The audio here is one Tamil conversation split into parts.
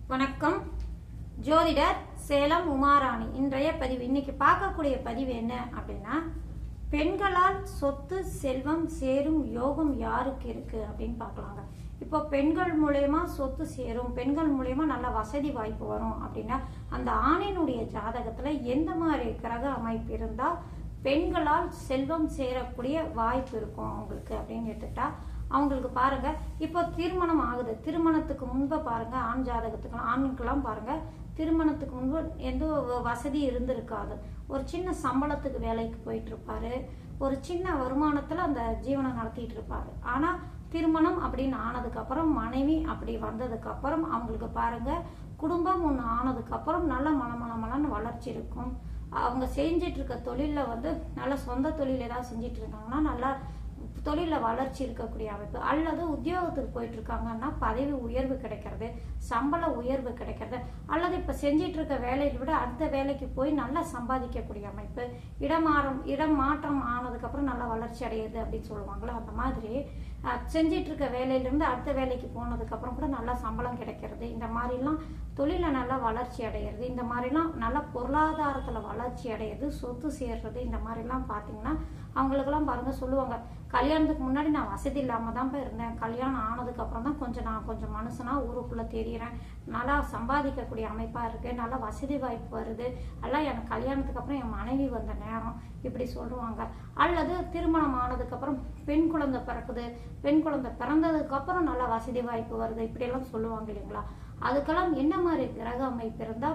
வணக்கம். ஜோதிடர் சேலம் உமாராணி. இன்றைய பதிவு, இன்னைக்கு பார்க்கக்கூடிய பதிவு என்ன அப்படின்னா, பெண்களால் சொத்து செல்வம் சேரும் யோகம் யாருக்கு இருக்கு அப்படின்னு பார்க்கலாங்க. இப்போ பெண்கள் மூலயமா சொத்து சேரும், பெண்கள் மூலயமா நல்ல வசதி வாய்ப்பு வரும் அப்படின்னா, அந்த ஆணினுடைய ஜாதகத்துல எந்த மாதிரி கிரக அமைப்பு இருந்தா பெண்களால் செல்வம் சேரக்கூடிய வாய்ப்பு இருக்கும் அவங்களுக்கு அப்படின்னு எடுத்துக்கிட்டா, அவங்களுக்கு பாருங்க, இப்போ திருமணம் ஆகுது, திருமணத்துக்கு முன்பு பாருங்க, ஆண் ஜாதகத்துக்கு ஆண்களுக்கெல்லாம் பாருங்க, திருமணத்துக்கு முன்பு எந்த வசதி இருந்திருக்காது. ஒரு சின்ன சம்பளத்துக்கு வேலைக்கு போயிட்டு இருப்பாரு, ஒரு சின்ன வருமானத்துல அந்த ஜீவனை நடத்திட்டு இருப்பாரு. ஆனா திருமணம் அப்படின்னு ஆனதுக்கு அப்புறம், மனைவி அப்படி வந்ததுக்கு அப்புறம் அவங்களுக்கு பாருங்க, குடும்பம் ஒன்று ஆனதுக்கு அப்புறம் நல்ல மலமலன்னு வளர்ச்சி இருக்கும். அவங்க செஞ்சிட்டு இருக்க தொழில நல்ல சொந்த தொழில் ஏதாவது செஞ்சிட்டு இருக்காங்கன்னா நல்லா தொழில வளர்ச்சி இருக்கக்கூடிய அமைப்பு, அல்லது உத்தியோகத்துக்கு போயிட்டு இருக்காங்கன்னா பதவி உயர்வு கிடைக்கிறது, சம்பள உயர்வு கிடைக்கிறது, அல்லது இப்ப செஞ்சிட்டு இருக்க வேலையை விட அடுத்த வேலைக்கு போய் நல்லா சம்பாதிக்கக்கூடிய அமைப்பு, இடம் மாற்றம் ஆனதுக்கு அப்புறம் நல்லா வளர்ச்சி அடையுது அப்படின்னு சொல்லுவாங்களா, அந்த மாதிரி செஞ்சிட்டு இருக்க வேலையிலிருந்து அடுத்த வேலைக்கு போனதுக்கு அப்புறம் கூட நல்லா சம்பளம் கிடைக்கிறது, இந்த மாதிரிலாம் தொழில நல்லா வளர்ச்சி அடையிறது, இந்த மாதிரிலாம் நல்லா பொருளாதாரத்துல வளர்ச்சி அடையிறது, சொத்து சேர்றது, இந்த மாதிரிலாம் பாத்தீங்கன்னா அவங்களுக்கெல்லாம் பாருங்க சொல்லுவாங்க, கல்யாணத்துக்கு முன்னாடி நான் வசதி இல்லாம தான் இருந்தேன், கல்யாணம் ஆனதுக்கு அப்புறம் தான் நான் கொஞ்சம் மனுஷனா ஊருக்குள்ள தெரியுறேன், நல்லா சம்பாதிக்கக்கூடிய அமைப்பா இருக்கு, நல்லா வசதி வாய்ப்பு வருது, எல்லாம் எனக்கு கல்யாணத்துக்கு அப்புறம் என் மனைவி வந்த நேரம் இப்படி சொல்லுவாங்க. அல்லது திருமணம் ஆனதுக்கு அப்புறம் பெண் குழந்தை பிறக்குது, பெண் குழந்தை பிறந்ததுக்கு அப்புறம் நல்லா வசதி வாய்ப்பு வருது, இப்படி எல்லாம் சொல்லுவாங்க இல்லைங்களா. அதுக்கெல்லாம் என்ன மாதிரி கிரக அமைப்பு இருந்தா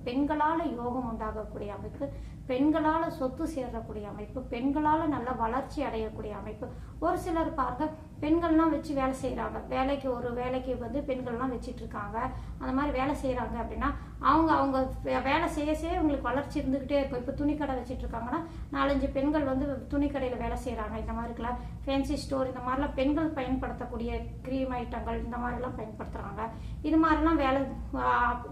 பெண்களால யோகம் உண்டாகக்கூடிய அமைப்பு, பெண்களால சொத்து சேரக்கூடிய அமைப்பு, பெண்களால நல்ல வளர்ச்சி அடையக்கூடிய அமைப்பு. ஒரு சிலர் பாருங்க, பெண்கள்லாம் வச்சு வேலை செய்யறாங்க, ஒரு வேலைக்கு பெண்கள்லாம் வச்சிட்டு இருக்காங்க, அந்த மாதிரி வேலை செய்யறாங்க அப்படின்னா அவங்க வேலை செய்ய உங்களுக்கு வளர்ச்சி இருந்துகிட்டே இருக்கும். இப்ப துணிக்கடை வச்சிட்டு இருக்காங்கன்னா 4-5 பெண்கள் துணிக்கடையில வேலை செய்யறாங்க, இந்த மாதிரி இருக்கலாம் ஃபேன்சி ஸ்டோர், இந்த மாதிரிலாம் பெண்கள் பயன்படுத்தக்கூடிய கிரீம் ஐட்டங்கள் இந்த மாதிரி எல்லாம் பயன்படுத்துறாங்க, இது மாதிரிலாம் வேலை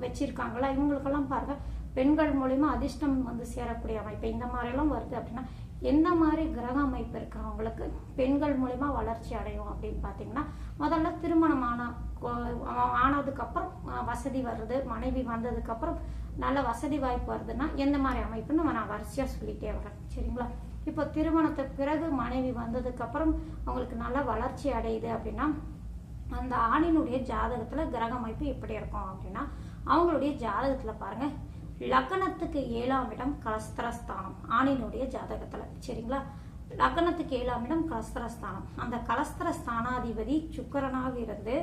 வச்சிருக்காங்களா, இவங்களுக்கெல்லாம் பாருங்க பெண்கள் மூலியமா அதிர்ஷ்டம் சேரக்கூடிய அமைப்பு இந்த மாதிரி எல்லாம் வருது அப்படின்னா, எந்த மாதிரி கிரக அமைப்பு இருக்கிறவங்களுக்கு பெண்கள் மூலியமா வளர்ச்சி அடையும் அப்படின்னு பாத்தீங்கன்னா, முதல்ல திருமணம் ஆனதுக்கு அப்புறம் வசதி வருது, மனைவி வந்ததுக்கு அப்புறம் நல்ல வசதி வாய்ப்பு வருதுன்னா எந்த மாதிரி அமைப்புன்னு நான் வரிசையா சொல்லிட்டே வரேன், சரிங்களா. இப்போ திருமணத்துக்கு பிறகு மனைவி வந்ததுக்கு அப்புறம் அவங்களுக்கு நல்ல வளர்ச்சி அடையுது அப்படின்னா, அந்த ஆணினுடைய ஜாதகத்துல கிரக அமைப்பு எப்படி இருக்கும் அப்படின்னா, அவங்களுடைய ஜாதகத்துல பாருங்க, லக்னத்துக்கு 7ஆம் இடம் கலஸ்திரஸ்தானம் ஆணினுடைய ஜாதகத்துல, சரிங்களா. லக்னத்துக்கு 7ஆம் இடம் கலஸ்திரஸ்தானம், அந்த கலஸ்திரஸ்தானாதிபதி சுக்கிரனாக இருந்து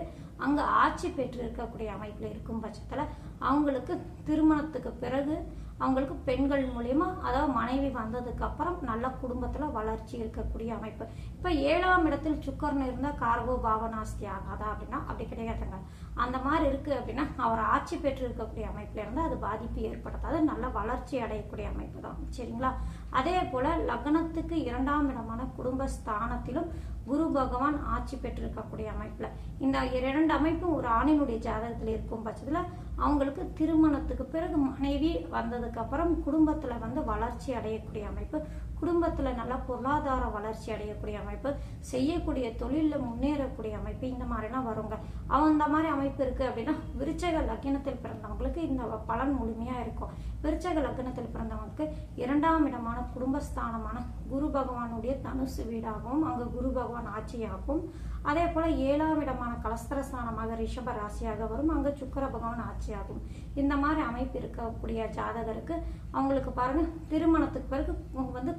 அங்க ஆட்சி பெற்று இருக்கக்கூடிய அமைப்புல இருக்கும் பட்சத்துல அவங்களுக்கு திருமணத்துக்கு பிறகு அவங்களுக்கு பெண்கள் மூலியமா, அதாவது மனைவி வந்ததுக்கு அப்புறம் நல்ல குடும்பத்துல வளர்ச்சி இருக்கக்கூடிய அமைப்பு. இப்ப 7ஆம் இடத்தில் சுக்கரன் இருந்தா கார்கோ பாவனாஸ்தி ஆகாதா அப்படின்னா அப்படி கிடையாதுங்க. அந்த மாதிரி இருக்கு அப்படின்னா அவர் ஆட்சி பெற்று இருக்கக்கூடிய அமைப்புல இருந்தா அது பாதிப்பு ஏற்படுத்தாது, நல்ல வளர்ச்சி அடையக்கூடிய அமைப்பு தான், சரிங்களா. அதே போல லக்னத்துக்கு 2ஆம் இடமான குடும்பஸ்தானத்திலும் குரு பகவான் ஆட்சி பெற்றிருக்கக்கூடிய அமைப்புல, இந்த 2 அமைப்பும் ஒரு ஆணினுடைய ஜாதகத்துல இருக்கும் பட்சத்துல அவங்களுக்கு திருமணத்துக்கு பிறகு மனைவி வந்ததுக்கு அப்புறம் குடும்பத்துல வளர்ச்சி அடையக்கூடிய அமைப்பு, குடும்பத்துல நல்ல பொருளாதார வளர்ச்சி அடையக்கூடிய அமைப்பு, செய்யக்கூடிய தொழில முன்னேறக்கூடிய அமைப்பு, இந்த மாதிரிலாம் வருங்க. அந்த மாதிரி அமைப்பு இருக்கு அப்படின்னா, விருச்சக லக்னத்தில் பிறந்தவங்களுக்கு இந்த பலன் முழுமையா இருக்கும். விருச்சக லக்னத்தில் பிறந்தவங்களுக்கு 2ஆம் இடமான குடும்பஸ்தானமான குரு பகவானுடைய தனுசு வீடாகவும் அங்கு குரு பகவான் ஆட்சியாகும். அதே போல 7ஆம் இடமான கலஸ்திரஸ்தானமாக ரிஷப ராசியாக வரும், அங்க சுக்கிர பகவான் ஆட்சியாகும். இந்த மாதிரி அமைப்பு இருக்கக்கூடிய ஜாதகருக்கு அவங்களுக்கு பாருங்க, திருமணத்துக்கு பிறகு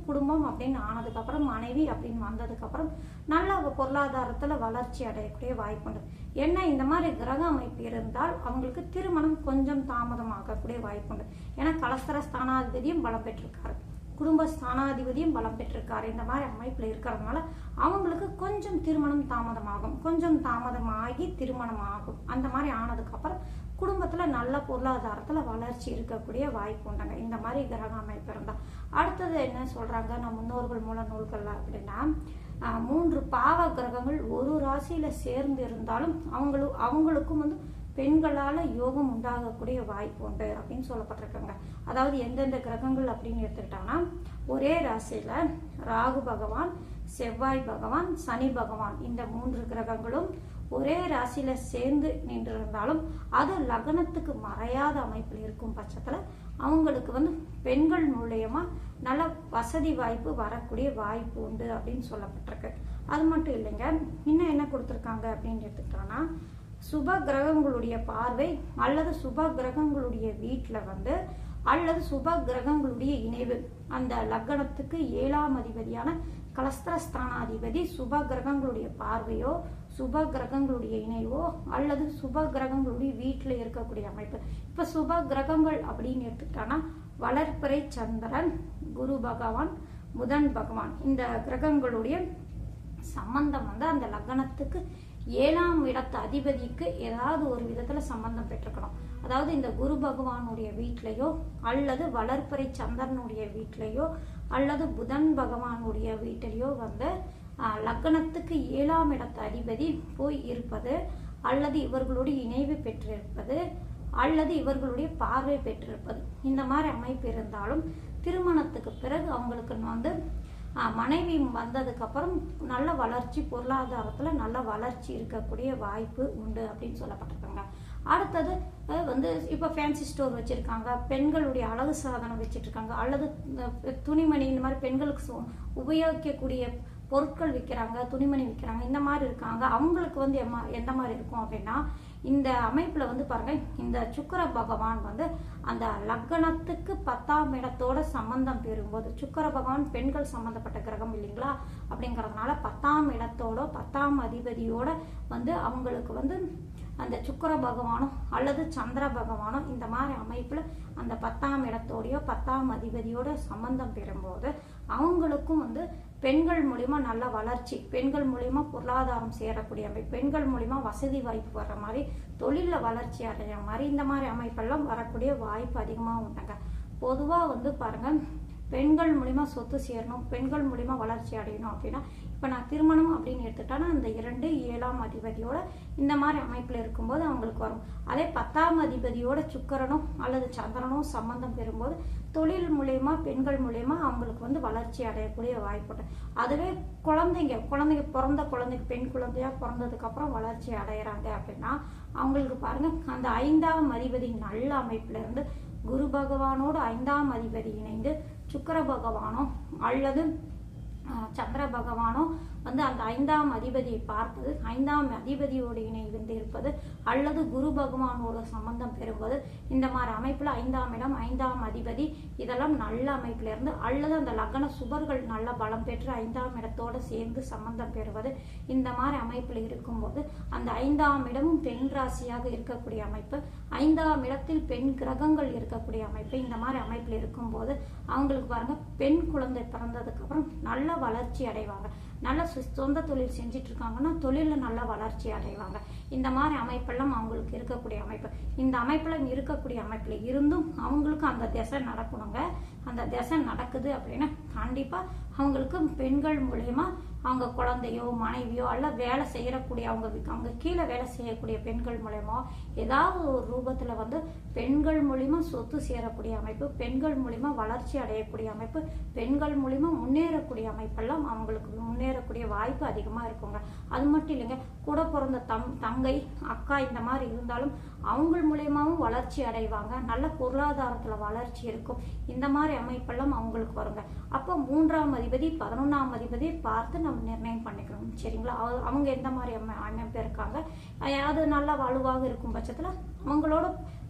குடும்பம் அப்படின்னு ஆனதுக்கு அப்புறம் மனைவி அப்படின்னு வந்ததுக்கு அப்புறம் நல்ல பொருளாதாரத்துல வளர்ச்சி அடையக்கூடிய வாய்ப்புண்டு. என்ன இந்த மாதிரி கிரக அமைப்பு இருந்தால் அவங்களுக்கு திருமணம் கொஞ்சம் தாமதமாகக்கூடிய வாய்ப்புண்டு. ஏன்னா கலஸ்திரஸ்தானாதிபதியும் பலம் பெற்றிருக்காரு, குடும்ப ஸ்தானாதிபதியும் பலம் பெற்றிருக்காரு, இந்த மாதிரி அமைப்புல இருக்கிறதுனால அவங்களுக்கு கொஞ்சம் திருமணம் தாமதமாகும், கொஞ்சம் தாமதமாகி திருமணம் ஆகும். அந்த மாதிரி ஆனதுக்கு அப்புறம் குடும்பத்துல நல்ல பொருளாதாரத்துல வளர்ச்சி இருக்கக்கூடிய வாய்ப்பு உண்டாங்க, இந்த மாதிரி கிரக அமைப்பு இருந்தா. அடுத்தது என்ன சொல்றாங்க நம் முன்னோர்கள் மூல நூல்கள் அப்படின்னா, 3 பாவ கிரகங்கள் ஒரு ராசியில சேர்ந்து இருந்தாலும் அவங்களுக்கும் பெண்களால யோகம் உண்டாகக்கூடிய வாய்ப்பு உண்டு அப்படின்னு சொல்லப்பட்டிருக்காங்க. அதாவது எந்தெந்த கிரகங்கள் அப்படின்னு எடுத்துக்கிட்டாங்கன்னா, ஒரே ராசியில ராகு பகவான், செவ்வாய் பகவான், சனி பகவான், இந்த 3 கிரகங்களும் ஒரே ராசியில சேர்ந்து நின்றிருந்தாலும் அது லக்னத்துக்கு மறையாத அமைப்பில் இருக்கும் பட்சத்துல அவங்களுக்கு வந்து பெண்கள் மூலியமா நல்ல வசதி வாய்ப்பு வரக்கூடிய வாய்ப்பு உண்டு அப்படின்னு சொல்லப்பட்டிருக்கு. அது மட்டும் இல்லைங்க, இன்னும் என்ன கொடுத்துருக்காங்க அப்படின்னு எடுத்துக்கிட்டோம்னா, சுப கிரகங்களுடைய பார்வை அல்லது சுப கிரகங்களுடைய வீட்டில் வந்து அல்லது சுப கிரகங்களுடைய இணைவு, அந்த லக்னத்துக்கு 7ஆம் அதிபதியான கலஸ்திரஸ்தானாதிபதி சுப கிரகங்களுடைய பார்வையோ சுப கிரகங்களுடைய இணைவோ அல்லது சுப கிரகங்களுடைய வீட்டில் இருக்கக்கூடிய அமைப்பு. இப்ப சுப கிரகங்கள் அப்படின்னு எடுத்துக்கிட்டோம்னா வளர்பிறை சந்திரன், குரு பகவான், புதன் பகவான், இந்த கிரகங்களுடைய சம்பந்தம் வந்து அந்த லக்னத்துக்கு 7ஆம் இடத்து அதிபதிக்கு ஏதாவது ஒரு விதத்துல சம்பந்தம் பெற்றிருக்கணும். அதாவது இந்த குரு பகவானுடைய வீட்டிலையோ அல்லது வளர்பிறை சந்திரனுடைய வீட்டிலையோ அல்லது புதன் பகவானுடைய வீட்டிலையோ வந்து லக்னத்துக்கு 7ஆம் இடத்து அதிபதி போய் இருப்பது அல்லது இவர்களுடைய இணைவு பெற்றிருப்பது அல்லது இவர்களுடைய பார்வை பெற்றிருப்பது, இந்த மாதிரி அமைப்பு இருந்தாலும் திருமணத்துக்கு பிறகு அவங்களுக்கு வந்து மனைவி வந்ததுக்கு அப்புறம் நல்ல வளர்ச்சி, பொருளாதாரத்துல நல்ல வளர்ச்சி இருக்கக்கூடிய வாய்ப்பு உண்டு அப்படின்னு சொல்லப்பட்டிருக்காங்க. அடுத்தது வந்து இப்ப ஃபேன்சி ஸ்டோர் வச்சிருக்காங்க, பெண்களுடைய அழகு சாதனம் வச்சிட்டு இருக்காங்க, அல்லது துணிமணி இந்த மாதிரி பெண்களுக்கு உபயோகிக்கக்கூடிய பொருட்கள் விற்கிறாங்க, துணிமணி விற்கிறாங்க, இந்த மாதிரி இருக்காங்க. அவங்களுக்கு வந்து எந்த மாதிரி இருக்கும் அப்படின்னா, இந்த அமைப்புல வந்து பாருங்க, இந்த சுக்கிர பகவான் வந்து அந்த லக்னத்துக்கு 10ஆம் இடத்தோட சம்பந்தம் பெறும்போது, சுக்கிர பகவான் பெண்கள் சம்பந்தப்பட்ட கிரகம் இல்லைங்களா, அப்படிங்கறதுனால 10ஆம் இடத்தோட 10ஆம் அதிபதியோட வந்து அவங்களுக்கு வந்து அந்த சுக்கிர பகவானோ அல்லது சந்திர பகவானோ இந்த மாதிரி அமைப்புல அந்த 10ஆம் இடத்தோடையோ 10ஆம் அதிபதியோட சம்பந்தம் பெறும்போது அவங்களுக்கும் வந்து பெண்கள் மூலியமா நல்ல வளர்ச்சி, பெண்கள் மூலியமா பொருளாதாரம் சேரக்கூடிய அமைப்பு, பெண்கள் மூலியமா வசதி வாய்ப்பு வர்ற மாதிரி, தொழில வளர்ச்சி அடைகிற மாதிரி இந்த மாதிரி அமைப்பெல்லாம் வரக்கூடிய வாய்ப்பு அதிகமா உண்டுங்க. பொதுவா வந்து பாருங்க, பெண்கள் மூலியமா சொத்து சேரணும், பெண்கள் மூலியமா வளர்ச்சி அடையணும் அப்படின்னா, இப்ப நான் திருமணம் அப்படின்னு எடுத்துட்டேன்னா அந்த 2 7ஆம் அதிபதியோட இந்த மாதிரி அமைப்புல இருக்கும்போது அவங்களுக்கு வரும். அதே 10ஆம் அதிபதியோட சுக்கிரனோ அல்லது சந்திரனோ சம்பந்தம் பெறும்போது தொழில் மூலியமா பெண்கள் மூலியமா அவங்களுக்கு வந்து வளர்ச்சி அடையக்கூடிய வாய்ப்பு. அதுவே குழந்தைங்க பிறந்த குழந்தைக்கு பெண் குழந்தையா பிறந்ததுக்கு அப்புறம் வளர்ச்சி அடையறாங்க அப்படின்னா அவங்களுக்கு பாருங்க, அந்த 5ஆம் அதிபதி நல்ல அமைப்புல இருந்து குரு பகவானோட 5ஆம் அதிபதி இணைந்து சுக்கிர பகவானோ அல்லது சந்திர பகவானோ வந்து அந்த 5ஆம் அதிபதியை பார்ப்பது, 5ஆம் அதிபதியோடு இணைந்து இருப்பது அல்லது குரு பகவானோட சம்பந்தம் பெறுவது, இந்த மாதிரி அமைப்புல 5ஆம் இடம் 5ஆம் அதிபதி இதெல்லாம் நல்ல அமைப்புல இருந்து அல்லது அந்த லக்ன சுபர்கள் நல்ல பலம் பெற்று 5ஆம் இடத்தோட சேர்ந்து சம்பந்தம் பெறுவது, இந்த மாதிரி அமைப்புல இருக்கும்போது அந்த 5ஆம் இடமும் பெண் ராசியாக இருக்கக்கூடிய அமைப்பு, 5ஆம் இடத்தில் பெண் கிரகங்கள் இருக்கக்கூடிய அமைப்பு, இந்த மாதிரி அமைப்புல இருக்கும்போது அவங்களுக்கு பாருங்க, பெண் குழந்தை பிறந்ததுக்கு அப்புறம் நல்ல வளர்ச்சி அடைவாங்க. நல்ல சொந்த தொழில் செஞ்சிட்டு இருக்காங்கன்னா தொழில நல்ல வளர்ச்சி அடைவாங்க. இந்த மாதிரி அமைப்பெல்லாம் அவங்களுக்கு இருக்கக்கூடிய அமைப்பு. இந்த அமைப்புல இருக்கக்கூடிய அமைப்புல இருந்தும் அவங்களுக்கு அந்த திசை நடக்கணுங்க. அந்த திசை நடக்குது அப்படின்னா கண்டிப்பா அவங்களுக்கு பெண்கள் மூலியமா அவங்க குழந்தையோ மனைவியோ அல்ல வேலை செய்யக்கூடிய அவங்க கீழே வேலை செய்யக்கூடிய பெண்கள் மூலயமா ஏதாவது ஒரு ரூபத்துல வந்து பெண்கள் மூலியமா சொத்து சேரக்கூடிய அமைப்பு, பெண்கள் மூலியமா வளர்ச்சி அடையக்கூடிய அமைப்பு, பெண்கள் மூலியமா முன்னேறக்கூடிய அமைப்பெல்லாம் அவங்களுக்கு முன்னேறக்கூடிய வாய்ப்பு அதிகமா இருக்குங்க. அது மட்டும் இல்லைங்க, கூட பிறந்த தங்கை அக்கா இந்த மாதிரி இருந்தாலும் அவங்க மூலியமாவும் வளர்ச்சி அடைவாங்க. நல்ல பொருளாதாரத்துல வளர்ச்சி இருக்கும். இந்த மாதிரி அமைப்பெல்லாம் அவங்களுக்கு வருங்க. அப்போ 3ஆம் அதிபதி 11ஆம் அதிபதி பார்த்து நம்ம நிர்ணயம் பண்ணிக்கணும். சரிங்களா? அவங்க எந்த மாதிரி அமைப்பு இருக்காங்க, அது நல்லா வலுவாக இருக்கும் பட்சத்துல அவங்களோட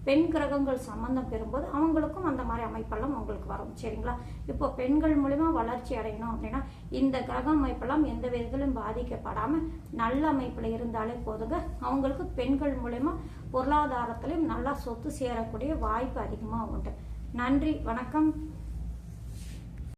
பெண் கிரகங்கள் சம்பந்தம் பெறும்போது அவங்களுக்கும் அந்த மாதிரி அமைப்பெல்லாம் அவங்களுக்கு வரும். சரிங்களா? இப்போ பெண்கள் மூலியமா வளர்ச்சி அடையணும் அப்படின்னா இந்த கிரக அமைப்பெல்லாம் எந்த விதத்திலும் பாதிக்கப்படாம நல்ல அமைப்புல இருந்தாலே போதுங்க. அவங்களுக்கு பெண்கள் மூலியமா பொருளாதாரத்திலும் நல்லா சொத்து சேரக்கூடிய வாய்ப்பு அதிகமா உண்டு. நன்றி, வணக்கம்.